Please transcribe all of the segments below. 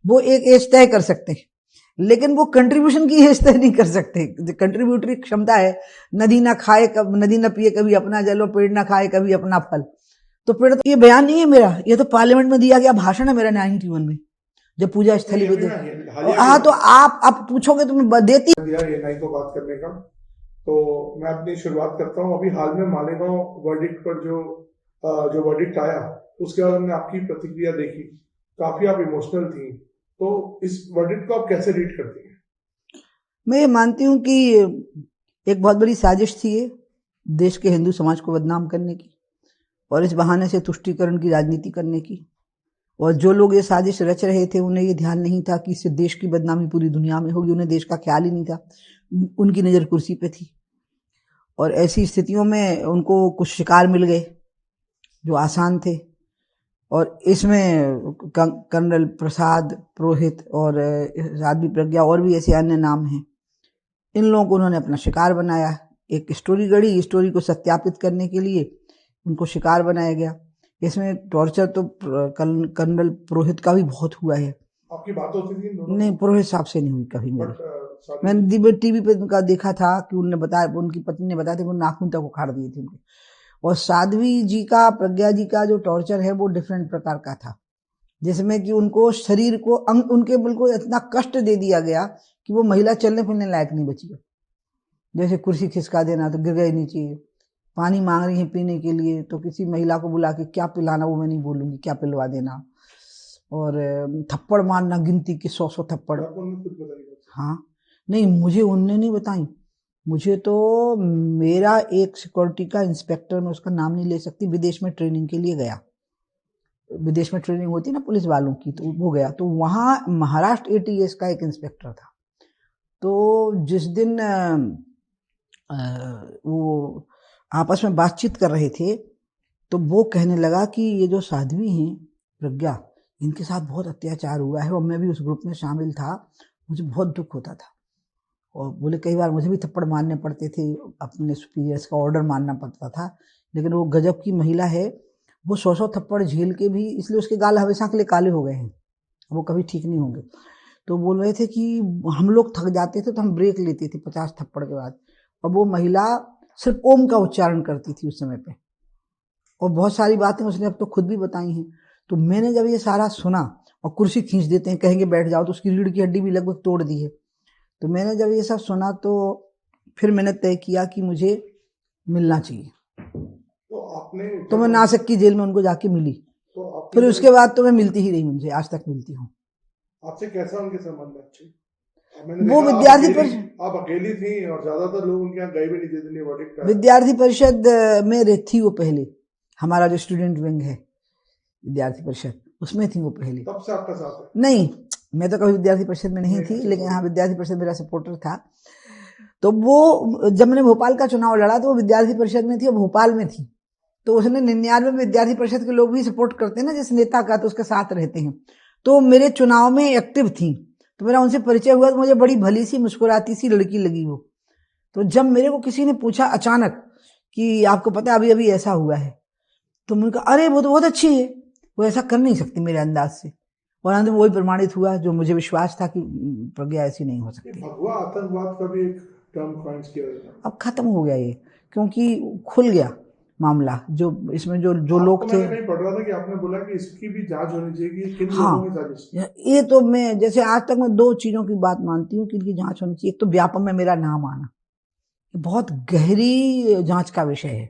वो एक एज तय कर सकते हैं, लेकिन वो कंट्रीब्यूशन की एज तय नहीं कर सकते। कंट्रीब्यूटरी क्षमता है, नदी ना खाए कब, नदी ना पिए कभी अपना जल, और पेड़ ना खाए कभी अपना फल। तो पेड़, तो ये बयान नहीं है मेरा, ये तो पार्लियामेंट में दिया गया भाषण है मेरा 91 में, जब पूजा स्थली पे थे। हाँ, तो आप पूछोगे तो मैं देती दिया एएनआई को बात करने का। तो मैं अपनी शुरुआत करता हूँ। अभी हाल में मालेगांव वर्डिक्ट पर जो वर्डिक्ट आया, उसके बाद हमने आपकी प्रतिक्रिया देखी, काफी आप इमोशनल थी। तो इस वर्डिक्ट को आप कैसे रीड करती हैं? मैं ये मानती हूँ कि एक बहुत बड़ी साजिश थी ये, देश के हिंदू समाज को बदनाम करने की, और इस बहाने से तुष्टीकरण की राजनीति करने की। और जो लोग ये साजिश रच रहे थे, उन्हें ये ध्यान नहीं था कि इससे देश की बदनामी पूरी दुनिया में होगी। उन्हें देश का ख्याल ही नहीं था, उनकी नजर कुर्सी पे थी। और ऐसी स्थितियों में उनको कुछ शिकार मिल गए जो आसान थे, और इसमें कर्नल प्रसाद, पुरोहित और साध्वी प्रज्ञा और भी ऐसे अन्य नाम हैं। इन लोगों को उन्होंने अपना शिकार बनाया। एक स्टोरी गढ़ी, स्टोरी को सत्यापित करने के लिए उनको शिकार बनाया गया। इसमें टॉर्चर तो कर्नल पुरोहित का भी बहुत हुआ है। आपकी बात होती थी इन दोनों? नहीं, पुरोहित साहब से नहीं हुई कभी मेरी। मैंने टीवी पे उनका देखा था कि उन्होंने बताया, उनकी पत्नी ने बताया था कि वो नाखून तक उखाड़ दिए थे उनके। और साध्वी जी का, प्रज्ञा जी का जो टॉर्चर है वो डिफरेंट प्रकार का था, जिसमें कि उनको शरीर को उनके बिल्कुल इतना कष्ट दे दिया गया कि वो महिला चलने फिरने लायक नहीं बची। जैसे कुर्सी खिसका देना तो गिर गए नीचे, पानी मांग रही है पीने के लिए तो किसी महिला को बुला के क्या पिलाना वो मैं नहीं बोलूंगी, क्या पिलवा देना, और थप्पड़ मारना, गिनती के 100 थप्पड़। हाँ, नहीं मुझे उनने नहीं बताई, मुझे तो मेरा एक सिक्योरिटी का इंस्पेक्टर, मैं उसका नाम नहीं ले सकती, विदेश में ट्रेनिंग के लिए गया। विदेश में ट्रेनिंग होती ना पुलिस वालों की, तो वो गया, तो वहाँ महाराष्ट्र एटीएस का एक इंस्पेक्टर था। तो जिस दिन वो आपस में बातचीत कर रहे थे, तो वो कहने लगा कि ये जो साध्वी हैं प्रज्ञा, इनके साथ बहुत अत्याचार हुआ है, और मैं भी उस ग्रुप में शामिल था, मुझे बहुत दुख होता था। और बोले कई बार मुझे भी थप्पड़ मारने पड़ते थे, अपने सुपीरियर्स का ऑर्डर मानना पड़ता था, लेकिन वो गजब की महिला है, वो 100 थप्पड़ झेल के भी, इसलिए उसके गाल हमेशा के लिए काले हो गए हैं, वो कभी ठीक नहीं होंगे। तो बोल रहे थे कि हम लोग थक जाते थे तो हम ब्रेक लेते थे 50 थप्पड़ के बाद, और वो महिला सिर्फ ओम का उच्चारण करती थी उस समय पे, और बहुत सारी बातें उसने अब तो खुद भी बताई हैं। तो मैंने जब ये सारा सुना, और कुर्सी खींच देते हैं, कहेंगे बैठ जाओ, तो उसकी रीढ़ की हड्डी भी लगभग तोड़ दी है। तो मैंने जब ये सब सुना तो फिर मैंने तय किया कि मुझे मिलना चाहिए। तो मैं नासिक की जेल में उनको जाके मिली, फिर उसके बाद तो मैं मिलती ही रही, उनसे आज तक मिलती हूँ। आपसे कैसा उनके संबंध अच्छे? वो विद्यार्थी परिषद, आप अकेली थी और ज्यादातर लोग उनके यहाँ गए भी नहीं थे जितने वर्डिक्ट आया। विद्यार्थी परिषद में थी वो पहले, हमारा जो स्टूडेंट विंग है विद्यार्थी परिषद, उसमें थी वो पहले। तब से आपका साथ है? नहीं, मैं तो कभी विद्यार्थी परिषद में नहीं थी, लेकिन हाँ विद्यार्थी परिषद मेरा सपोर्टर था। तो वो जब मैंने भोपाल का चुनाव लड़ा तो वो विद्यार्थी परिषद में थी और भोपाल में थी, तो उसने 99 में विद्यार्थी परिषद के लोग भी सपोर्ट करते हैं ना जिस नेता का, तो उसके साथ रहते हैं। तो मेरे चुनाव में एक्टिव थी, तो मेरा उनसे परिचय हुआ, तो मुझे बड़ी भली सी मुस्कुराती सी लड़की लगी वो। तो जब मेरे को किसी ने पूछा अचानक कि आपको पता है अभी अभी ऐसा हुआ है, तो मैंने कहा अरे वो तो बहुत अच्छी है, वो ऐसा कर नहीं सकती मेरे अंदाज से। और अंत में वही प्रमाणित हुआ जो मुझे विश्वास था कि प्रज्ञा ऐसी नहीं हो सकती। भगवा आतंकवाद का भी एक टर्म कॉइन किया गया, अब खत्म हो गया ये, क्योंकि खुल गया मामला, जो इसमें जो लोग थे। मैंने कहीं पढ़ रहा था कि आपने बोला कि इसकी भी जांच होनी चाहिए कि किन हाँ, लोगों की साजिश। ये तो मैं जैसे आज तक मैं 2 चीजों की बात मानती हूँ कि इनकी जांच होनी चाहिए। एक तो व्यापम में मेरा नाम आना, बहुत गहरी जांच का विषय है,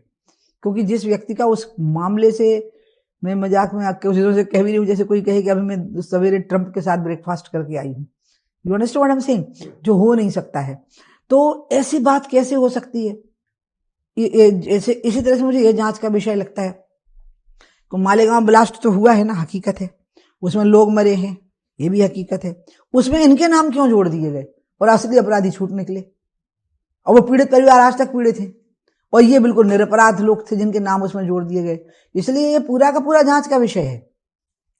क्योंकि जिस व्यक्ति का उस मामले से, मैं मजाक में आके उस से कह भी नहीं हूँ जैसे कोई कहे कि अभी मैं सवेरे ट्रंप के साथ ब्रेकफास्ट करके आई हूँ, you understand what I am saying, जो हो नहीं सकता है। तो ऐसी बात कैसे हो सकती है? ऐसे इसी तरह से मुझे ये जांच का विषय लगता है। तो मालेगांव ब्लास्ट तो हुआ है ना, हकीकत है, उसमें लोग मरे हैं, ये भी हकीकत है, उसमें इनके नाम क्यों जोड़ दिए गए और असली अपराधी छूट निकले? और वो पीड़ित परिवार आज तक पीड़ित थे, और ये बिल्कुल निरपराध लोग थे जिनके नाम उसमें जोड़ दिए गए। इसलिए ये पूरा का पूरा जांच का विषय है,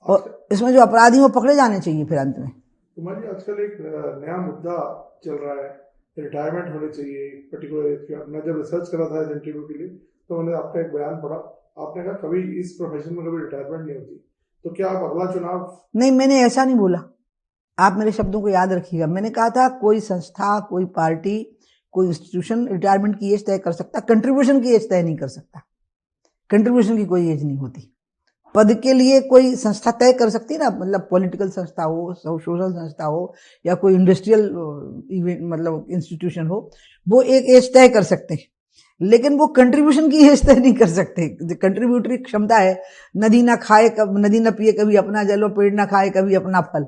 और इसमें जो अपराधी वो पकड़े जाने चाहिए फिर अंत में। तुम्हारी आजकल एक नया मुद्दा चल रहा है, रिटायरमेंट होनी चाहिए पर्टिकुलर एज के। मैं जब रिसर्च कर रहा था इस इंटरव्यू के लिए, तो मैंने आपका एक बयान पढ़ा, आपने कहा कभी इस प्रोफेशन में कभी रिटायरमेंट नहीं होती। तो क्या आप अगला चुनाव? नहीं, मैंने ऐसा नहीं बोला, आप मेरे शब्दों को याद रखिएगा, मैंने कहा था कोई संस्था, कोई पार्टी, कोई इंस्टीट्यूशन रिटायरमेंट की एज तय कर सकता, कंट्रीब्यूशन की एज तय नहीं कर सकता। कंट्रीब्यूशन की कोई एज नहीं होती। पद के लिए कोई संस्था तय कर सकती है ना, मतलब पॉलिटिकल संस्था हो, सोशल संस्था हो, या कोई इंडस्ट्रियल इवेंट मतलब इंस्टीट्यूशन हो, वो एक एज तय कर सकते हैं, लेकिन वो कंट्रीब्यूशन की एज तय नहीं कर सकते। कंट्रीब्यूटरी क्षमता है, नदी ना खाए कब, नदी ना पिए कभी अपना जल, और पेड़ ना खाए कभी अपना फल।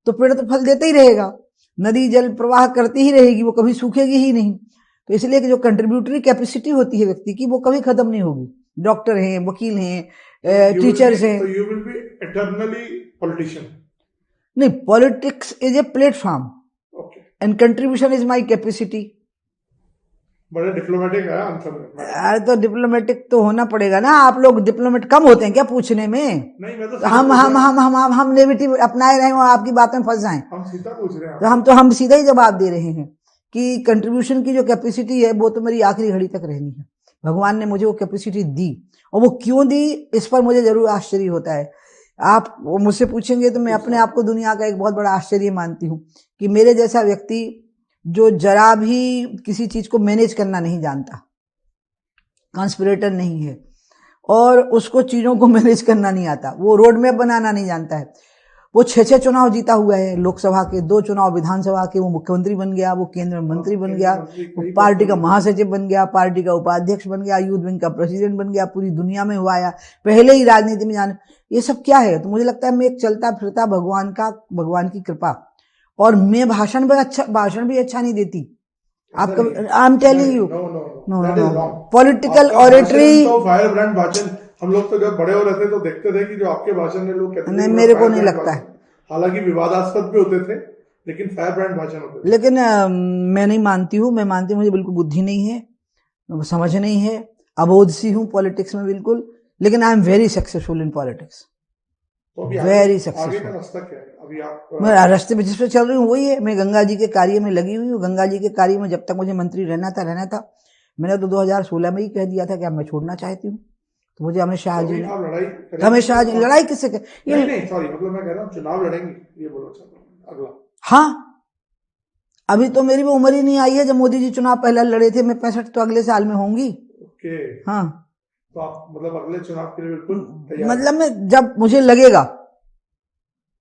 तो पेड़ तो फल देते ही रहेगा, नदी जल प्रवाह करती ही रहेगी, वो कभी सूखेगी ही नहीं। तो इसलिए कि जो कंट्रीब्यूटरी कैपेसिटी होती है व्यक्ति की, वो कभी खत्म नहीं होगी। डॉक्टर हैं, वकील हैं, टीचर्स हैं। You will be eternally politician. नहीं, politics is a platform and contribution is my capacity. बड़ा डिप्लोमेटिक है आंसर में। अरे तो डिप्लोमेटिक तो होना पड़ेगा ना, आप लोग डिप्लोमेट कम होते हैं क्या पूछने में? नहीं, मैं तो हम नेगेटिव अपनाए रहे और आपकी बातें फंस जाएं। हम सीधा पूछ रहे हैं। तो हम सीधा ही जवाब दे रहे हैं कि कंट्रीब्यूशन की जो कैपेसिटी है, वो तो मेरी आखिरी घड़ी तक रहनी है। भगवान ने मुझे वो कैपेसिटी दी, और वो क्यों दी, इस पर मुझे जरूर आश्चर्य होता है। आप वो मुझसे पूछेंगे तो मैं अपने आप को दुनिया का एक बहुत बड़ा आश्चर्य मानती हूँ कि मेरे जैसा व्यक्ति जो जरा भी किसी चीज को मैनेज करना नहीं जानता, कॉन्स्पिरेटर नहीं है, और उसको चीजों को मैनेज करना नहीं आता, वो रोड मैप बनाना नहीं जानता है, वो 6 चुनाव जीता हुआ है, लोकसभा के 2 चुनाव, विधानसभा के, वो मुख्यमंत्री बन गया, वो केंद्र मंत्री बन गया, वो पार्टी का महासचिव बन गया, पार्टी का उपाध्यक्ष बन गया, यूथ विंग का प्रेसिडेंट बन गया, पूरी दुनिया में हुआ आया, पहले ही राजनीति में जाने। ये सब क्या है? तो मुझे लगता है मैं एक चलता फिरता भगवान की कृपा। और मैं भाषण भी अच्छा नहीं देती आपका। I am telling you, no political oratory. Firebrand भाषण, हम लोग तो जब बड़े हो रहे थे तो देखते थे कि जो आपके भाषण में लोग कहते थे, नहीं, मेरे को नहीं लगता है। हालांकि विवादास्पद भी होते थे, लेकिन फायर ब्रांड भाषण होते थे। लेकिन मैं नहीं मानती हूँ, मैं मानती हूँ मुझे बिल्कुल बुद्धि नहीं है, समझ नहीं है, अबोध सी हूँ पॉलिटिक्स में बिल्कुल। लेकिन आई am very successful in politics, very successful. रास्ता क्या है अभी आप? मैं रास्ते पे जिस पे चल रही हूँ वही है, मैं गंगा जी के कार्य में लगी हुई हूँ। गंगा जी के कार्य में जब तक मुझे मंत्री रहना था। मैंने तो 2016 में ही कह दिया था कि अब मैं छोड़ना चाहती हूँ। तो मुझे अमित शाह जी ने, अमित शाह जी लड़ाई किससे कर, नहीं सॉरी, मतलब मैं कह रहा हूँ चुनाव लड़ेंगे, ये बोलना चाहता हूँ अगला। हाँ, अभी तो मेरी भी उम्र ही नहीं आई है। जब मोदी जी चुनाव पहले लड़े थे, मैं 65 तो अगले साल में होंगी। ओके, हाँ, तो आप मतलब अगले चुनाव के लिए बिल्कुल तैयार? मतलब मैं जब मुझे लगेगा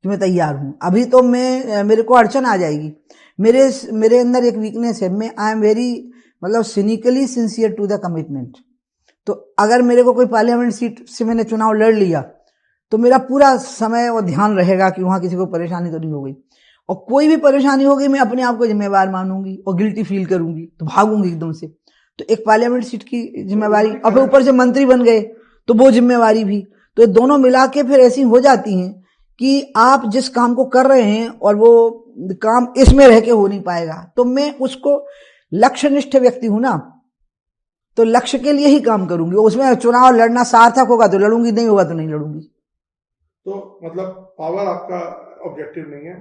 कि मैं तैयार हूं, अभी तो मेरे को अड़चन आ जाएगी। मेरे अंदर एक वीकनेस है, मैं आई एम वेरी मतलब cynically sincere to the commitment. तो अगर मेरे को कोई पार्लियामेंट सीट से मैंने चुनाव लड़ लिया, तो मेरा पूरा समय और ध्यान रहेगा कि वहां किसी को परेशानी तो नहीं हो गई, और कोई भी परेशानी होगी मैं अपने आप को जिम्मेवार मानूंगी और गिल्टी फील करूंगी, तो भागूंगी एकदम से। तो एक पार्लियामेंट सीट की जिम्मेवारी, और फिर ऊपर से मंत्री बन गए तो वो जिम्मेवारी भी, तो दोनों मिला के फिर ऐसी हो जाती हैं कि आप जिस काम को कर रहे हैं और वो काम इसमें रह के हो नहीं पाएगा। तो मैं उसको लक्ष्यनिष्ठ व्यक्ति हूं ना, तो लक्ष्य के लिए ही काम करूंगी। उसमें चुनाव लड़ना सार्थक होगा तो लड़ूंगी, नहीं होगा तो नहीं लड़ूंगी। तो मतलब पावर आपका ऑब्जेक्टिव नहीं है,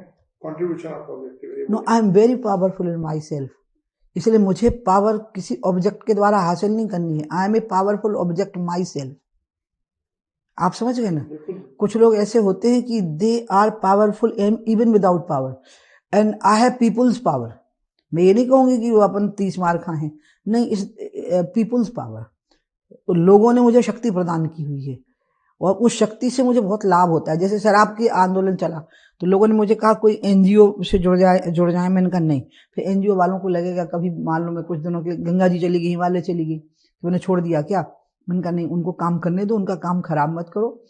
कंट्रीब्यूशन आपका ऑब्जेक्टिव है? No, I am very powerful in myself, इसलिए मुझे पावर किसी ऑब्जेक्ट के द्वारा हासिल नहीं करनी है। I am a powerful object myself. आप समझ गए ना? कुछ लोग ऐसे होते हैं कि they are powerful even without power, and I have people's power. मैं ये नहीं कहूंगी कि वो अपन 30 मार खाए हैं, नहीं, इस पीपुल्स पावर। तो लोगों ने मुझे शक्ति प्रदान की हुई है, और उस शक्ति से मुझे बहुत लाभ होता है। जैसे शराब की आंदोलन चला तो लोगों ने मुझे कहा कोई एनजीओ से जुड़ जाए। मैंने कहा नहीं। फिर एनजीओ वालों को लगेगा कभी मान लो मैं कुछ दिनों के गंगा जी चली गई, हिमालय चली गई, तो मैंने छोड़ दिया क्या? मैंने कहा नहीं, उनको काम करने दो, उनका काम खराब मत करो।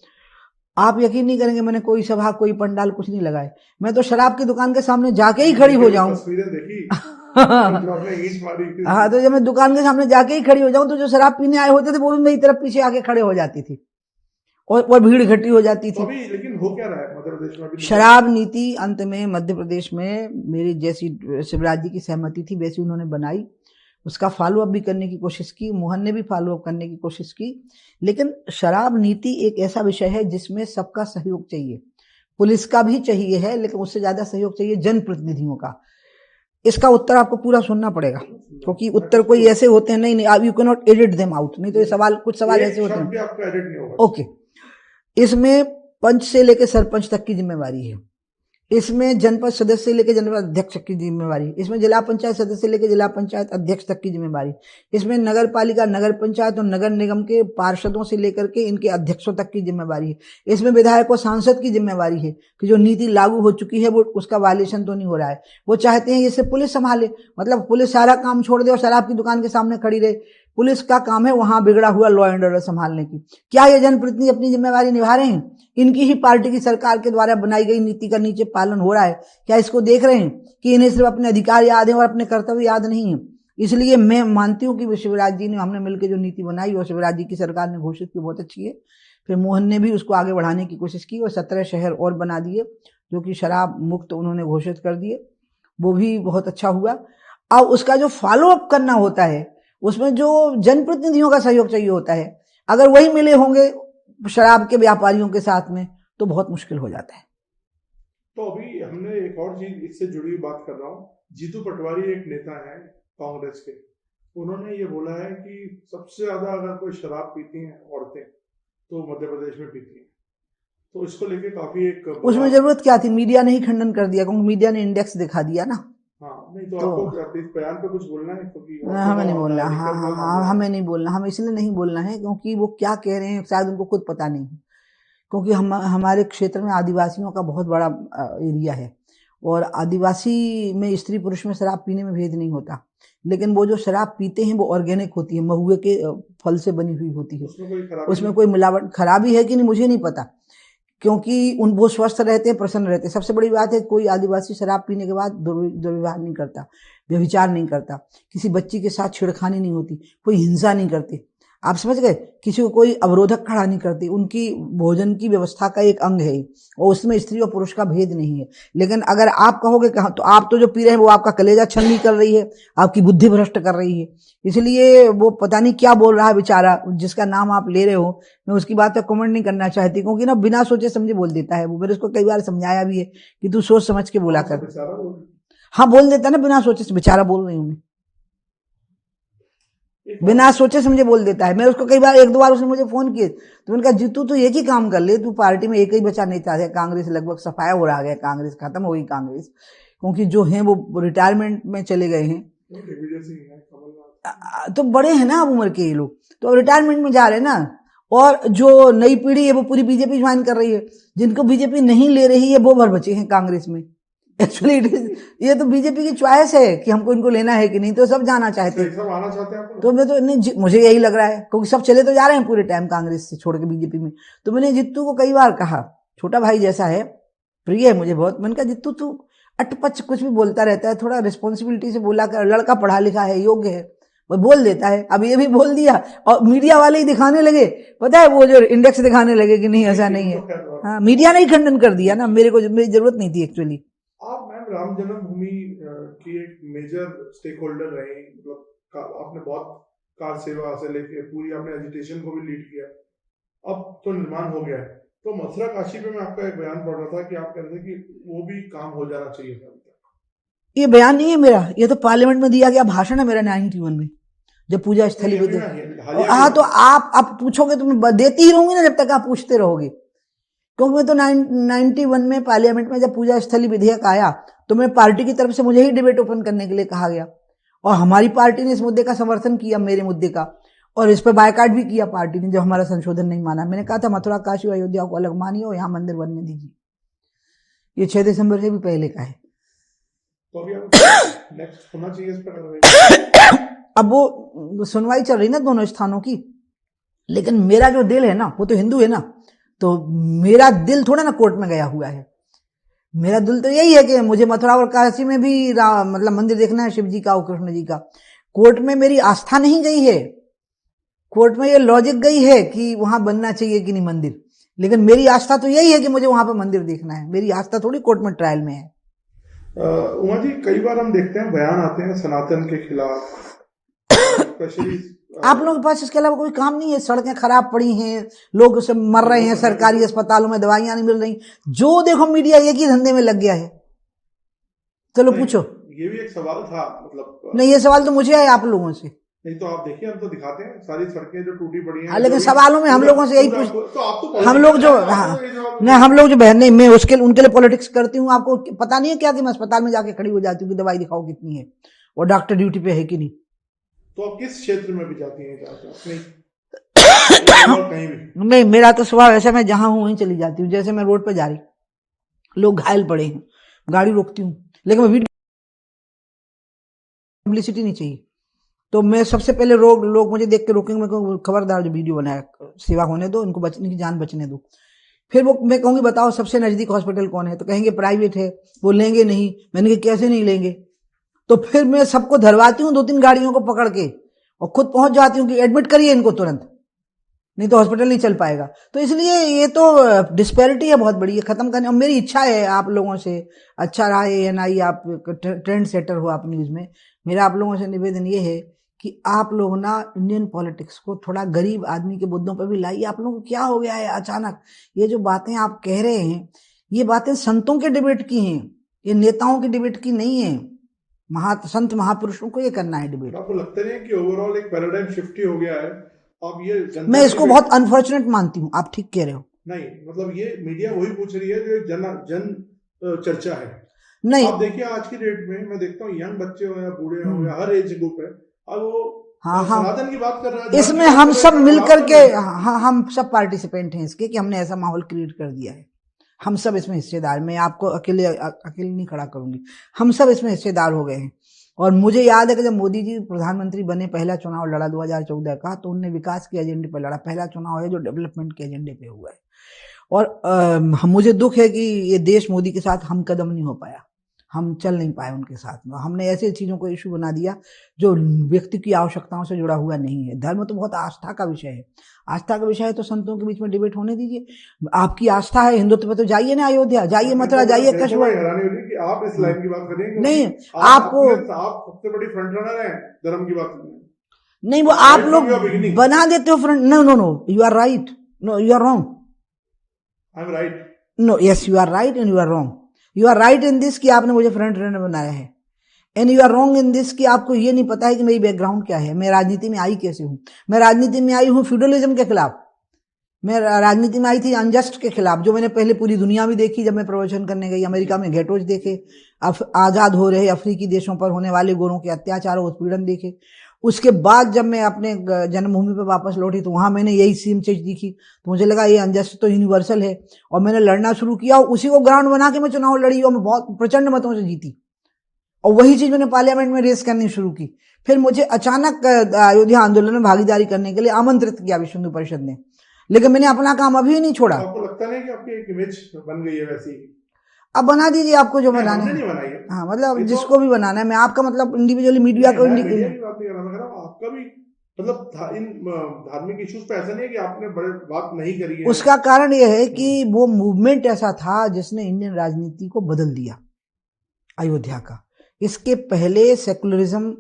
आप यकीन नहीं करेंगे, मैंने कोई सभा, कोई पंडाल कुछ नहीं लगाए। मैं तो शराब की दुकान के सामने जाके ही खड़ी हो जाऊं। हाँ, तो जब मैं दुकान के सामने जाके ही खड़ी हो जाऊं तो जो शराब पीने आए होते थे वो भी मेरी तरफ पीछे आके खड़े हो जाती थी, और भीड़ इकट्ठी हो जाती थी। लेकिन हो क्या रहा है मध्य प्रदेश में? शराब नीति अंत में मध्य प्रदेश में मेरी जैसी शिवराज जी की सहमति थी वैसी उन्होंने बनाई, उसका फॉलो अप भी करने की कोशिश की, मोहन ने भी फॉलो अप करने की कोशिश की। लेकिन शराब नीति एक ऐसा विषय है जिसमें सबका सहयोग चाहिए, पुलिस का भी चाहिए है, लेकिन उससे ज्यादा सहयोग चाहिए जनप्रतिनिधियों का। इसका उत्तर आपको पूरा सुनना पड़ेगा, क्योंकि उत्तर कोई ऐसे होते हैं, नहीं you can not edit them out, नहीं तो ये सवाल, कुछ सवाल ऐसे होते हैं। ओके, इसमें पंच से लेकर सरपंच तक की जिम्मेवारी है। इसमें जनपद सदस्य से लेकर जनपद अध्यक्ष तक की जिम्मेवारी, इसमें जिला पंचायत सदस्य से लेकर जिला पंचायत अध्यक्ष तक की जिम्मेवारी, इसमें नगर पालिका, नगर पंचायत और नगर निगम के पार्षदों से लेकर के इनके अध्यक्षों तक की जिम्मेवारी है। इसमें विधायक और सांसद की जिम्मेवारी है कि जो नीति लागू हो चुकी है वो उसका वायलेशन तो नहीं हो रहा है। वो चाहते हैं इसे पुलिस संभाले, मतलब पुलिस सारा काम छोड़ दे और शराब की दुकान के सामने खड़ी रहे। पुलिस का काम है वहां बिगड़ा हुआ लॉ एंड ऑर्डर संभालने की। क्या ये जनप्रतिनिधि अपनी जिम्मेवारी निभा रहे हैं? इनकी ही पार्टी की सरकार के द्वारा बनाई गई नीति का नीचे पालन हो रहा है? क्या इसको देख रहे हैं कि इन्हें सिर्फ अपने अधिकार याद है और अपने कर्तव्य याद नहीं है? इसलिए मैं मानती हूँ कि शिवराज जी ने, हमने मिलकर जो नीति बनाई और शिवराज जी की सरकार ने घोषित की, बहुत अच्छी है। फिर मोहन ने भी उसको आगे बढ़ाने की कोशिश की और 17 शहर और बना दिए जो कि शराब मुक्त उन्होंने घोषित कर दिए, वो भी बहुत अच्छा हुआ। अब उसका जो फॉलो अप करना होता है उसमें जो जनप्रतिनिधियों का सहयोग चाहिए होता है, अगर वही मिले होंगे शराब के व्यापारियों के साथ में तो बहुत मुश्किल हो जाता है। तो अभी हमने एक और चीज इससे जुड़ी हुई बात कर रहा हूँ। जीतू पटवारी एक नेता है कांग्रेस के, उन्होंने ये बोला है कि सबसे ज्यादा अगर कोई शराब पीती हैं औरतें तो मध्य प्रदेश में पीती हैं। तो इसको लेके काफी एक, उसमें जरूरत क्या थी? मीडिया ने ही खंडन कर दिया, क्योंकि मीडिया ने इंडेक्स दिखा दिया ना। हाँ, नहीं तो आपको इस बयान पे कुछ बोलना है क्योंकि हमें नहीं बोलना। हाँ, हमें नहीं बोलना। हम इसलिए नहीं बोलना है क्योंकि वो क्या कह रहे हैं शायद उनको खुद पता नहीं, क्योंकि हमारे क्षेत्र में आदिवासियों का बहुत बड़ा एरिया है और आदिवासी में स्त्री पुरुष में शराब पीने में भेद नहीं होता, लेकिन वो जो शराब पीते हैं वो ऑर्गेनिक होती है, महुए के फल से बनी हुई होती है। उसमें कोई मिलावट खराबी है कि नहीं मुझे नहीं पता, क्योंकि वो स्वस्थ रहते हैं, प्रसन्न रहते हैं। सबसे बड़ी बात है कोई आदिवासी शराब पीने के बाद दुर्व्यवहार नहीं करता, व्यभिचार नहीं करता, किसी बच्ची के साथ छेड़खानी नहीं होती, कोई हिंसा नहीं करते। आप समझ गए? किसी को कोई अवरोधक खड़ा नहीं करती। उनकी भोजन की व्यवस्था का एक अंग है और उसमें स्त्री और पुरुष का भेद नहीं है। लेकिन अगर आप कहोगे कि तो आप तो जो पी रहे हैं वो आपका कलेजा छलनी कर रही है, आपकी बुद्धि भ्रष्ट कर रही है, इसलिए वो पता नहीं क्या बोल रहा है बेचारा जिसका नाम आप ले रहे हो। मैं उसकी बात पे कमेंट नहीं करना चाहती क्योंकि ना बिना सोचे समझे बोल देता है वो। मैंने उसको कई बार समझाया भी है कि तू सोच समझ के बोला कर। हाँ, बोल देता ना, बिना सोचे, बेचारा बोल रही हूँ, बिना सोचे समझे बोल देता है। मैं उसको कई बार, एक दो बार उसने मुझे फोन किए तो मैंने कहा जीतू तू एक ही काम कर ले, तू पार्टी में एक ही बचा नहीं चाहते, कांग्रेस लगभग सफाया हो रहा है, कांग्रेस खत्म हो गई कांग्रेस, क्योंकि जो हैं वो रिटायरमेंट में चले गए हैं। तो बड़े हैं ना अब उम्र के ये लोग, तो रिटायरमेंट में जा रहे हैं ना। और जो नई पीढ़ी है वो पूरी बीजेपी ज्वाइन कर रही है, जिनको बीजेपी नहीं ले रही है वो भर बचे हैं कांग्रेस में। एक्चुअली ये तो बीजेपी की चॉइस है कि हमको इनको लेना है कि नहीं, तो सब जाना चाहते हैं। सब आना चाहते हैं। तो मैं तो नहीं, मुझे यही लग रहा है क्योंकि सब चले तो जा रहे हैं पूरे टाइम कांग्रेस से छोड़ के बीजेपी में। तो मैंने जित्तू को कई बार कहा, छोटा भाई जैसा है, प्रिय है मुझे बहुत, मैंने कहा जित्तू तू अटपच कुछ भी बोलता रहता है, थोड़ा रिस्पॉन्सिबिलिटी से बोला कर, लड़का पढ़ा लिखा है, योग्य है, वो बोल देता है। अब ये भी बोल दिया और मीडिया वाले ही दिखाने लगे, पता है वो जो इंडेक्स दिखाने लगे कि नहीं ऐसा नहीं है। हाँ, मीडिया ने ही खंडन कर दिया ना, मेरी जरूरत नहीं थी एक्चुअली। आप मैम राम जन्मभूमि की एक मेजर स्टेक होल्डर रहे, मतलब आपने बहुत कार सेवा से लेके पूरी आपने एजुटेशन को भी लीड किया। अब तो निर्माण हो गया है, तो मथुरा काशी पे मैं आपका एक बयान पढ़ रहा था कि आप कहते हैं कि वो भी काम हो जाना चाहिए था। ये बयान नहीं है मेरा, ये तो पार्लियामेंट में दिया गया भाषण है मेरा 91 में, जब पूजा स्थली पे। हाँ, तो आप पूछोगे तो मैं देती ही रहूंगी ना जब तक आप पूछते रहोगे, क्योंकि मैं तो 91 में पार्लियामेंट में जब पूजा स्थली विधेयक आया तो मैं पार्टी की तरफ से मुझे ही डिबेट ओपन करने के लिए कहा गया और हमारी पार्टी ने इस मुद्दे का समर्थन किया, मेरे मुद्दे का, और इस पर बायकाट भी किया पार्टी ने जब हमारा संशोधन नहीं माना। मैंने कहा था मथुरा काशी अयोध्या को अलग मानिए और यहाँ मंदिर बनने दीजिए। ये 6 दिसंबर से भी पहले का है। तो अभी नेक्स्ट होना चाहिए इस पर। अब वो सुनवाई चल रही ना दोनों स्थानों की, लेकिन मेरा जो दिल है ना वो तो हिंदू है ना, तो मेरा दिल थोड़ा ना कोर्ट में गया हुआ है। मेरा दिल तो यही है कि मुझे मथुरा और काशी में भी मतलब मंदिर देखना है, शिव जी का और कृष्ण जी का। कोर्ट में मेरी आस्था नहीं गई है, कोर्ट में ये लॉजिक गई है कि वहां बनना चाहिए कि नहीं मंदिर, लेकिन मेरी आस्था तो यही है कि मुझे वहां पर मंदिर देखना है। मेरी आस्था थोड़ी कोर्ट में ट्रायल में है। उमा जी, कई बार हम देखते हैं बयान आते हैं सनातन के खिलाफ, स्पेशली आप लोगों के पास इसके अलावा कोई काम नहीं है? सड़कें खराब पड़ी हैं, लोग सब मर रहे हैं, सरकारी अस्पतालों में दवाइयां नहीं मिल रही, जो देखो मीडिया एक ही धंधे में लग गया है। चलो पूछो। ये भी एक सवाल था, मतलब नहीं, ये सवाल तो मुझे है आप लोगों से। नहीं तो आप देखिए, हम तो दिखाते हैं सारी सड़कें जो टूटी पड़ी हैं। हाँ, लेकिन सवालों में हम लोगों से यही पूछ, तो आप तो हम लोग जो, हाँ नहीं, हम लोग जो बहन नहीं, मैं उसके उनके लिए पॉलिटिक्स करती हूँ। आपको पता नहीं है क्या कि मैं अस्पताल में जाके खड़ी हो जाती हूँ कि दवाई दिखाओ कितनी है, और डॉक्टर ड्यूटी पे है कि नहीं। तो आप किस क्षेत्र में भी जाती हैं नहीं कहीं भी? नहीं, मेरा तो स्वभाव ऐसा, मैं जहां हूं वहीं चली जाती हूँ। जैसे मैं रोड पे जा रही, लोग घायल पड़े हैं, गाड़ी रोकती हूँ, लेकिन मैं वीडियो, पब्लिसिटी नहीं चाहिए। तो मैं सबसे पहले लोग मुझे देख के रोकेंगे, मैं कहूँगी खबरदार जो वीडियो बनाया, सेवा होने दो, इनको बचने की जान बचने दो। फिर वो मैं कहूंगी बताओ सबसे नजदीक हॉस्पिटल कौन है, तो कहेंगे प्राइवेट है, वो लेंगे नहीं। मैंने कहा कैसे नहीं लेंगे? तो फिर मैं सबको धरवाती हूँ 2-3 गाड़ियों को पकड़ के, और खुद पहुंच जाती हूँ कि एडमिट करिए इनको तुरंत, नहीं तो हॉस्पिटल नहीं चल पाएगा। तो इसलिए ये तो डिस्पैरिटी है बहुत बड़ी, है खत्म करने। और मेरी इच्छा है आप लोगों से, अच्छा रहा ANI, आप ट्रेंड सेटर हो आप न्यूज में, मेरा आप लोगों से निवेदन ये है कि आप लोग ना इंडियन पॉलिटिक्स को थोड़ा गरीब आदमी के मुद्दों पर भी लाइए। आप लोगों को क्या हो गया है अचानक? ये जो बातें आप कह रहे हैं, ये बातें संतों के डिबेट की हैं, ये नेताओं की डिबेट की नहीं है। संत महापुरुषों को ये करना है डिबेट। आपको लगता नहीं है कि ओवरऑल एक पैराडाइम शिफ्ट ही हो गया है? अब ये मैं इसको बहुत अनफॉर्चुनेट मानती हूँ, आप ठीक कह रहे हो। नहीं, मतलब ये मीडिया वही पूछ रही है जो जन चर्चा है। नहीं, आप देखिए आज की डेट में मैं देखता हूँ यंग बच्चे हो या बूढ़े हो या हर एज ग्रुप है, अब वो हाँ सनातन की बात कर रहा है, इसमें हम सब मिलकर के, हाँ हम सब पार्टिसिपेंट हैं इसके, कि हमने ऐसा माहौल क्रिएट कर दिया है। हम सब इसमें हिस्सेदार, मैं आपको अकेले नहीं खड़ा करूंगी, हम सब इसमें हिस्सेदार हो गए हैं। और मुझे याद है कि जब मोदी जी प्रधानमंत्री बने, पहला चुनाव लड़ा 2014 का, तो उनने विकास के एजेंडे पर लड़ा। पहला चुनाव है जो डेवलपमेंट के एजेंडे पे हुआ है। और मुझे दुख है कि ये देश मोदी के साथ हम कदम नहीं हो पाया, हम चल नहीं पाए उनके साथ में। हमने ऐसे चीजों को इशू बना दिया जो व्यक्ति की आवश्यकताओं से जुड़ा हुआ नहीं है। धर्म तो बहुत आस्था का विषय है, आस्था का विषय है तो संतों के बीच में डिबेट होने दीजिए। आपकी आस्था है हिंदुत्व पे, तो जाइए ना अयोध्या, जाइए मथुरा, जाइए कश्मीर। हैरानी हो रही कि आप इस लाइन की बात कर रहे हैं, नहीं, आपको आप सबसे बड़ी फ्रंट रनर हैं धर्म की बात करने। नहीं, वो आप लोग बना देते हो front. No no no, you are right, no you are wrong. I am right. No, yes you are right and you are wrong. You are right in this कि आपने मुझे फ्रंट रनर बनाया है, and you are wrong in this कि आपको ये नहीं पता है कि मेरी बैकग्राउंड क्या है, मैं राजनीति में आई कैसे हूं। मैं राजनीति में आई हूं फ्यूडलिज्म के खिलाफ, मैं राजनीति में आई थी अनजस्ट के खिलाफ, जो मैंने पहले पूरी दुनिया में देखी जब मैं प्रवचन करने गई। अमेरिका में घेटोज देखे, आजाद हो रहे अफ्रीकी देशों पर होने वाले गोरों के अत्याचार और उत्पीड़न देखे। उसके बाद जब मैं अपने जन्मभूमि पर वापस लौटी तो वहां मैंने यही सेम चीज दिखी, तो मुझे लगा ये अनजस्ट तो यूनिवर्सल है, और मैंने लड़ना शुरू किया। और उसी को ग्राउंड बना के मैं चुनाव लड़ी और मैं बहुत प्रचंड मतों से जीती। और वही चीज मैंने पार्लियामेंट में रेस करनी शुरू की। फिर मुझे अचानक अयोध्या आंदोलन में भागीदारी करने के लिए आमंत्रित किया विश्व हिंदू परिषद ने, लेकिन मैंने अपना काम अभी नहीं छोड़ा। आपको लगता नहीं कि आपकी एक इमेज बन गई है वैसी? अब बना दीजिए आपको जो बनाना है। नहीं बनाई है। हाँ, मतलब जिसको भी बनाना है। मैं आपका मतलब इंडिविजुअली मीडिया को मीडिया की बात नहीं कर रहा, मैं कह रहा हूँ आपका भी मतलब इन धार्मिक इश्यूज पे ऐसा नहीं है कि आपने बड़े बात नहीं करी है। उसका कारण यह है कि वो मूवमेंट ऐसा था जिसने इंडियन राजनीति को बदल दिया, अयोध्या का। इसके पहले सेकुलरिज्म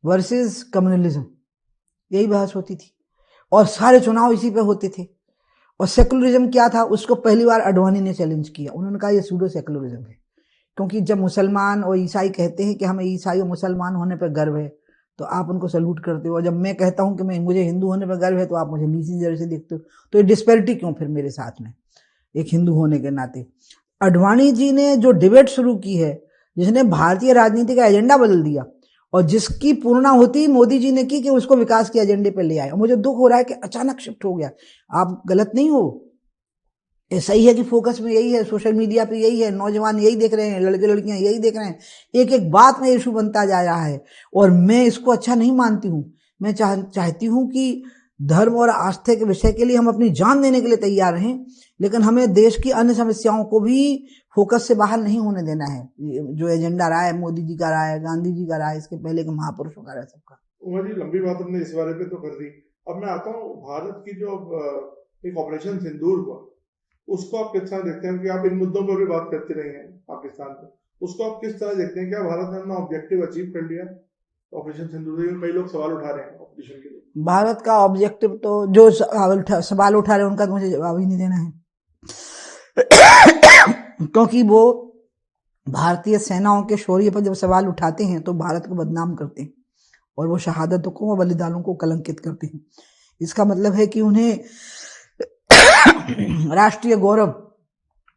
वर्सेस कम्युनलिज्म, यही बहस होती थी, और सारे चुनाव इसी पे होते थे। और सेकुलरिज्म क्या था, उसको पहली बार अडवाणी ने चैलेंज किया। उन्होंने कहा ये सूडो सेकुलरिज्म है, क्योंकि जब मुसलमान और ईसाई कहते हैं कि हमें ईसाई और मुसलमान होने पर गर्व है, तो आप उनको सल्यूट करते हो। और जब मैं कहता हूं कि मुझे हिंदू होने पर गर्व है, तो आप मुझे नीची नजर से देखते हो। तो ये डिस्पैरिटी क्यों फिर मेरे साथ में, एक हिंदू होने के नाते? अडवाणी जी ने जो डिबेट शुरू की है, जिसने भारतीय राजनीति का एजेंडा बदल दिया, और जिसकी पूर्णाहुति मोदी जी ने की कि उसको विकास के एजेंडे पे ले आए। और मुझे दुख हो रहा है कि अचानक शिफ्ट हो गया। आप गलत नहीं हो, ऐसा ही है कि फोकस में यही है, सोशल मीडिया पे यही है, नौजवान यही देख रहे हैं, लड़के लड़कियां यही देख रहे हैं, एक एक बात में इशू बनता जा रहा है। और मैं इसको अच्छा नहीं मानती हूँ। मैं चाहती हूँ कि धर्म और आस्था के विषय के लिए हम अपनी जान देने के लिए तैयार हैं, लेकिन हमें देश की अन्य समस्याओं को भी फोकस से बाहर नहीं होने देना है। जो एजेंडा रहा है, मोदी जी का रहा है, गांधी जी का रहा है, इसके पहले के महापुरुषों का रहा है, सबका। उमर जी, लंबी बात हमने इस बारे पे तो कर दी। अब मैं आता हूँ भारत की जो एक ऑपरेशन सिंदूर हुआ, उसको आप किस तरह देखते हैं? कि आप इन मुद्दों पर भी बात करते रहे हैं पाकिस्तान में, उसको आप किस तरह देखते हैं? क्या भारत ने अपना ऑब्जेक्टिव अचीव कर लिया ऑपरेशन सिंदूर? कई लोग सवाल उठा रहे हैं ऑपरेशन के लिए। भारत का ऑब्जेक्टिव तो, जो सवाल उठा रहे हैं उनका तो मुझे जवाब ही नहीं देना है, क्योंकि वो भारतीय सेनाओं के शौर्य पर जब सवाल उठाते हैं तो भारत को बदनाम करते हैं। और वो शहादतों को, बलिदानों को कलंकित करते हैं। इसका मतलब है कि उन्हें राष्ट्रीय गौरव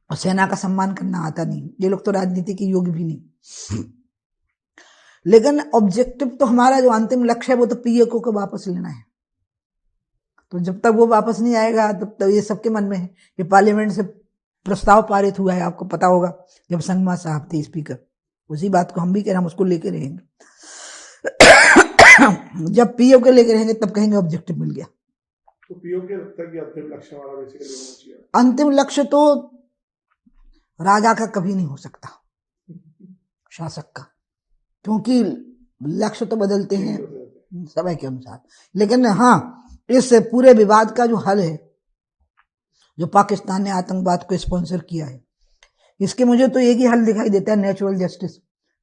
और सेना का सम्मान करना आता नहीं। ये लोग तो राजनीति के योग्य भी नहीं। लेकिन ऑब्जेक्टिव तो हमारा जो अंतिम लक्ष्य है वो तो पीएके को वापस लेना है। तो जब तक वो वापस नहीं आएगा तब तक ये सबके मन में है। ये पार्लियामेंट से प्रस्ताव पारित हुआ है, आपको पता होगा, जब संगमा साहब थे स्पीकर। उसी बात को हम भी कह रहे हैं, हम उसको लेके रहेंगे। जब पीओके लेके रहेंगे तब कहेंगे ऑब्जेक्टिव मिल गया। तो पीओके लगता है कि अंतिम लक्ष्य हमारा बेसिकली होना चाहिए। अंतिम लक्ष्य तो राजा का कभी नहीं हो सकता, शासक का, क्योंकि लक्ष्य तो बदलते हैं समय के अनुसार। लेकिन हाँ, इस पूरे विवाद का जो हल है, जो पाकिस्तान ने आतंकवाद को स्पॉन्सर किया है, इसके मुझे तो एक ही हल दिखाई देता है, नेचुरल जस्टिस।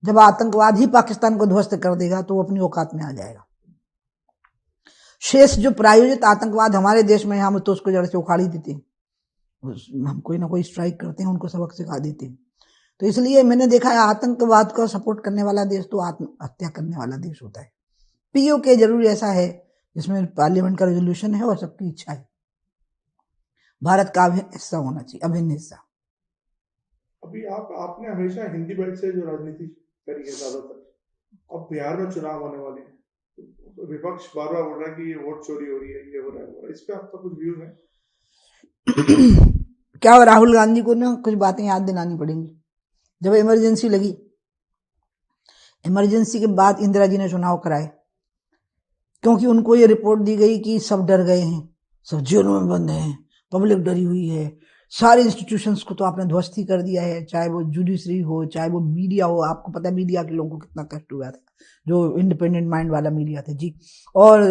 जब आतंकवाद ही पाकिस्तान को ध्वस्त कर देगा तो वो अपनी औकात में आ जाएगा। शेष जो प्रायोजित आतंकवाद हमारे देश में, हम तो उसको जड़ से उखाड़ ही देते हैं। हम कोई ना कोई स्ट्राइक करते हैं, उनको सबक सिखा देते हैं। तो इसलिए मैंने देखा है, आतंकवाद को सपोर्ट करने वाला देश तो आत्महत्या करने वाला देश होता है। पीओके जरूर ऐसा है जिसमें पार्लियामेंट का रेजोल्यूशन है और सबकी इच्छा है। भारत का अभिन्न हिस्सा होना चाहिए, अभिन्न हिस्सा। अभी आपने हमेशा हिंदी बेल्ट से जो राजनीति करी है ज्यादातर, अब बिहार में चुनाव होने वाले हैं, तो विपक्ष बार बार बोल रहा है कि ये वोट चोरी हो रही है, ये हो रहा है। इस पे आपका कुछ व्यू है? क्या राहुल गांधी को ना कुछ बातें याद दिलानी पड़ेंगी। जब इमरजेंसी लगी, इमरजेंसी के बाद इंदिरा जी ने चुनाव कराए, क्योंकि उनको ये रिपोर्ट दी गई कि सब डर गए हैं, सब जेलों में बंद हैं, पब्लिक डरी हुई है, सारे इंस्टीट्यूशंस को तो आपने ध्वस्त ही कर दिया है, चाहे वो जुडिशरी हो, चाहे वो मीडिया हो। आपको पता है मीडिया के लोगों को कितना कष्ट हुआ था, जो इंडिपेंडेंट माइंड वाला मीडिया था जी। और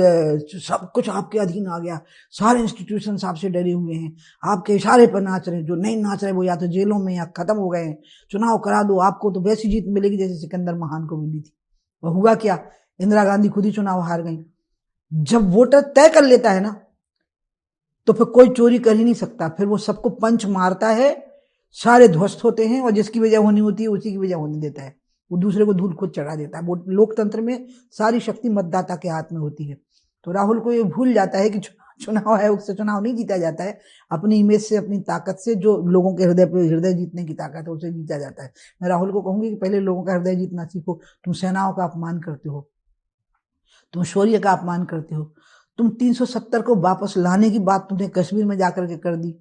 सब कुछ आपके अधीन आ गया, सारे इंस्टीट्यूशंस आपसे डरे हुए हैं, आपके इशारे पर नाच रहे हैं। जो नहीं नाच रहे वो या तो जेलों में या खत्म हो गए हैं। चुनाव करा दो, आपको तो वैसी जीत मिलेगी जैसे सिकंदर महान को मिली थी। वह हुआ क्या, इंदिरा गांधी खुद ही चुनाव हार गई। जब वोटर तय कर लेता है ना, तो फिर कोई चोरी कर ही नहीं सकता। फिर वो सबको पंच मारता है, सारे ध्वस्त होते हैं, और जिसकी वजह होनी होती है उसी की वजह होने देता है। वो दूसरे को धूल खुद चढ़ा देता है। वो लोकतंत्र में सारी शक्ति मतदाता के हाथ में होती है। तो राहुल को ये भूल जाता है कि चुनाव है, उससे चुनाव नहीं जीता जाता है। अपनी इमेज से, अपनी ताकत से, जो लोगों के हृदय जीतने की ताकत है, उसे जीता जाता है। मैं राहुल को कहूंगी कि पहले लोगों का हृदय जीतना सीखो। तुम सेनाओं का अपमान करते हो, तुम शौर्य का अपमान करते हो, तुम 370 को वापस लाने की बात तुमने कश्मीर में जाकर के कर दी।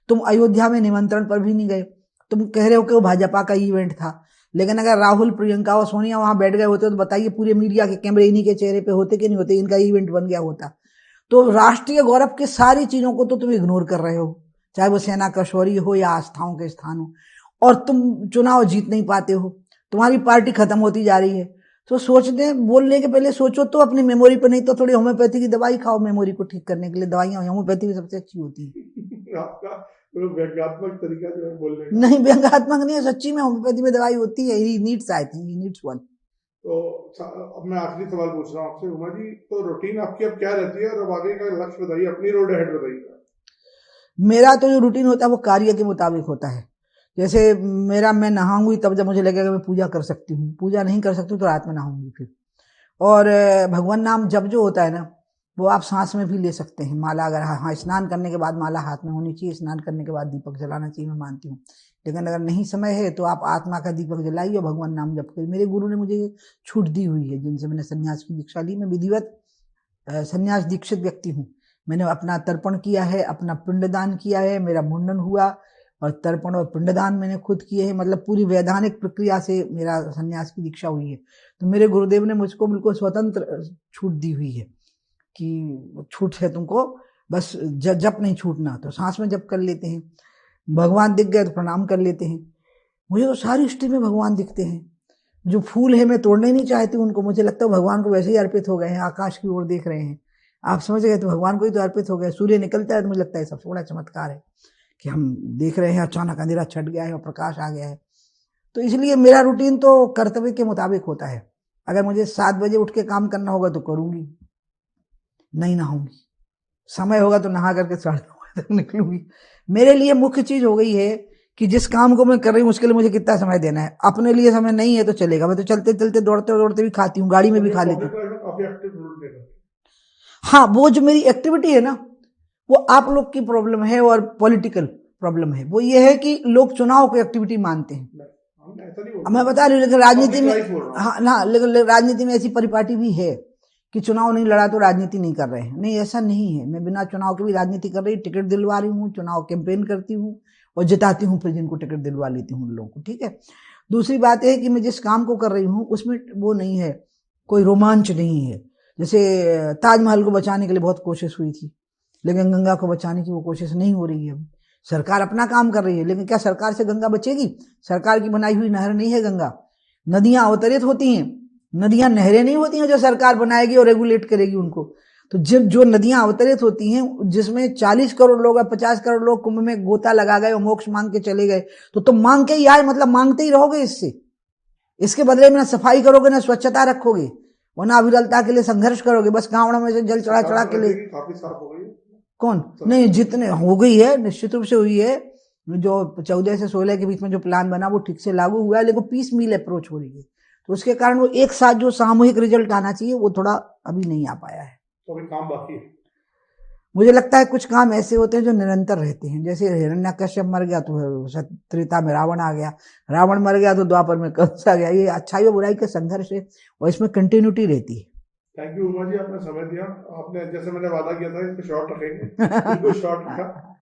तुम अयोध्या में निमंत्रण पर भी नहीं गए। तुम कह रहे हो कि वो भाजपा का इवेंट था, लेकिन अगर राहुल, प्रियंका और सोनिया वहां बैठ गए होते तो बताइए, पूरे मीडिया के कैमरे इन्हीं के चेहरे पे होते कि नहीं होते, इनका इवेंट बन गया होता। तो राष्ट्रीय गौरव की सारी चीजों को तो तुम इग्नोर कर रहे हो, चाहे वो सेना का शौर्य हो या आस्थाओं के स्थान हो, और तुम चुनाव जीत नहीं पाते हो। तुम्हारी पार्टी खत्म होती जा रही है। तो सोचने बोलने के पहले सोचो तो अपनी मेमोरी पर, नहीं तो थोड़ी होम्योपैथी की दवाई खाओ मेमोरी को ठीक करने के लिए। दवाइयां होम्योपैथी में सबसे अच्छी होती है। आपका व्यंग्यात्मक तरीका जो है बोलने का। नहीं, व्यंग्यात्मक नहीं है, सच्ची में होम्योपैथी में दवाई होती है। He needs, I think he needs one. तो अब मैं आखिरी सवाल पूछ रहा हूँ आपसे, उमा जी, तो रूटीन आपकी अब क्या रहती है, और अब आगे का लक्ष्य बताइए, अपनी रोड अहेड बताइए। मेरा तो जो रूटीन होता है वो कार्य के मुताबिक होता है। जैसे मैं नहाऊंगी तब जब मुझे लगेगा मैं पूजा कर सकती हूँ, पूजा नहीं कर सकती तो रात में नहाऊंगी फिर। और भगवान नाम जब जो होता है ना, वो आप सांस में भी ले सकते हैं। माला अगर, हाँ, स्नान करने के बाद माला हाथ में होनी चाहिए, स्नान करने के बाद दीपक जलाना चाहिए, मैं मानती हूँ। लेकिन अगर नहीं समय है तो आप आत्मा का दीपक जलाइए और भगवान नाम जप करिए। मेरे गुरु ने मुझे छूट दी हुई है, जिनसे मैंने संन्यास की दीक्षा ली। मैं विधिवत संन्यास दीक्षित व्यक्ति हूँ। मैंने अपना तर्पण किया है, अपना पिंडदान किया है, मेरा मुंडन हुआ, और तर्पण और पिंडदान मैंने खुद किए हैं। मतलब पूरी वैधानिक प्रक्रिया से मेरा संन्यास की दीक्षा हुई है। तो मेरे गुरुदेव ने मुझको बिल्कुल स्वतंत्र छूट दी हुई है कि छूट है तुमको, बस जप नहीं छूटना। तो सांस में जप कर लेते हैं, भगवान दिख गए तो प्रणाम कर लेते हैं। मुझे तो सारी सृष्टि में भगवान दिखते हैं। जो फूल है मैं तोड़ना ही नहीं चाहती उनको, मुझे लगता है भगवान को वैसे ही अर्पित हो गए हैं। आकाश की ओर देख रहे हैं, आप समझ गए, तो भगवान को ही तो अर्पित हो गए। सूर्य निकलता है तो मुझे लगता है सबसे बड़ा चमत्कार है कि हम देख रहे हैं, अचानक अंधेरा छट गया है और प्रकाश आ गया है। तो इसलिए मेरा रूटीन तो कर्तव्य के मुताबिक होता है। अगर मुझे 7 बजे उठ के काम करना होगा तो करूंगी, नहीं नहाऊंगी। समय होगा तो नहा करके 9:30 तक निकलूंगी। मेरे लिए मुख्य चीज हो गई है कि जिस काम को मैं कर रही हूँ उसके लिए मुझे कितना समय देना है। अपने लिए समय नहीं है तो चलेगा, मैं तो चलते चलते दौड़ते दौड़ते भी खाती हूँ, गाड़ी में भी खा लेती हूँ। काफी एक्टिव रोल प्ले करते हैं। हाँ, वो जो मेरी एक्टिविटी है ना, वो आप लोग की प्रॉब्लम है और पॉलिटिकल प्रॉब्लम है। वो ये है कि लोग चुनाव को एक्टिविटी मानते हैं। ऐसा नहीं बोल मैं रहा, बता रही हूँ, लेकिन राजनीति पब्लिक में, लाइफ बोल रहा हूँ। हाँ ना, लेकिन राजनीति में ऐसी परिपाटी भी है कि चुनाव नहीं लड़ा तो राजनीति नहीं कर रहे हैं। नहीं, ऐसा नहीं है। मैं बिना चुनाव के भी राजनीति कर रही, टिकट दिलवा रही हूँ, चुनाव कैंपेन करती हूँ और जिताती हूँ, फिर जिनको टिकट दिलवा लेती हूँ उन लोगों को। ठीक है। दूसरी बात है कि मैं जिस काम को कर रही हूँ उसमें वो नहीं है, कोई रोमांच नहीं है। जैसे ताजमहल को बचाने के लिए बहुत कोशिश हुई थी, लेकिन गंगा को बचाने की वो कोशिश नहीं हो रही है। अभी सरकार अपना काम कर रही है, लेकिन क्या सरकार से गंगा बचेगी? सरकार की बनाई हुई नहर नहीं है गंगा। नदियां अवतरित होती हैं, नदियां नहरें नहीं होती हैं जो सरकार बनाएगी और रेगुलेट करेगी उनको। तो जब जो नदियां अवतरित होती हैं, जिसमें 40 करोड़ लोग या 50 करोड़ लोग कुंभ में गोता लगा गए और मोक्ष मांग के चले गए, तो तुम मांग के ही आए, मतलब मांगते ही रहोगे। इसके बदले में ना सफाई करोगे ना स्वच्छता रखोगे, वरना अविरलता के लिए संघर्ष करोगे। बस कांवड़ में से जल चढ़ा चढ़ा के लिए। काफी साफ हो गई। कौन? नहीं, जितने हो गई है, निश्चित रूप से हुई है। जो 14 से 16 के बीच में जो प्लान बना वो ठीक से लागू हुआ है, लेकिन पीस मील अप्रोच हो रही है। तो उसके कारण वो एक साथ जो सामूहिक रिजल्ट आना चाहिए वो थोड़ा अभी नहीं आ पाया है। तो अभी काम बाकी है। मुझे लगता है कुछ काम ऐसे होते हैं जो निरंतर रहते हैं। जैसे हिरण्यकश्यप मर गया तो त्रेता में रावण आ गया, रावण मर गया तो द्वापर में कंस आ गया। ये अच्छाई और बुराई का संघर्ष है और इसमें कंटिन्यूटी रहती है। थैंक यू उमा जी, आपने समय दिया। आपने जैसे मैंने वादा किया था इसको शॉर्ट रखेंगे, बिल्कुल शॉर्ट रखा।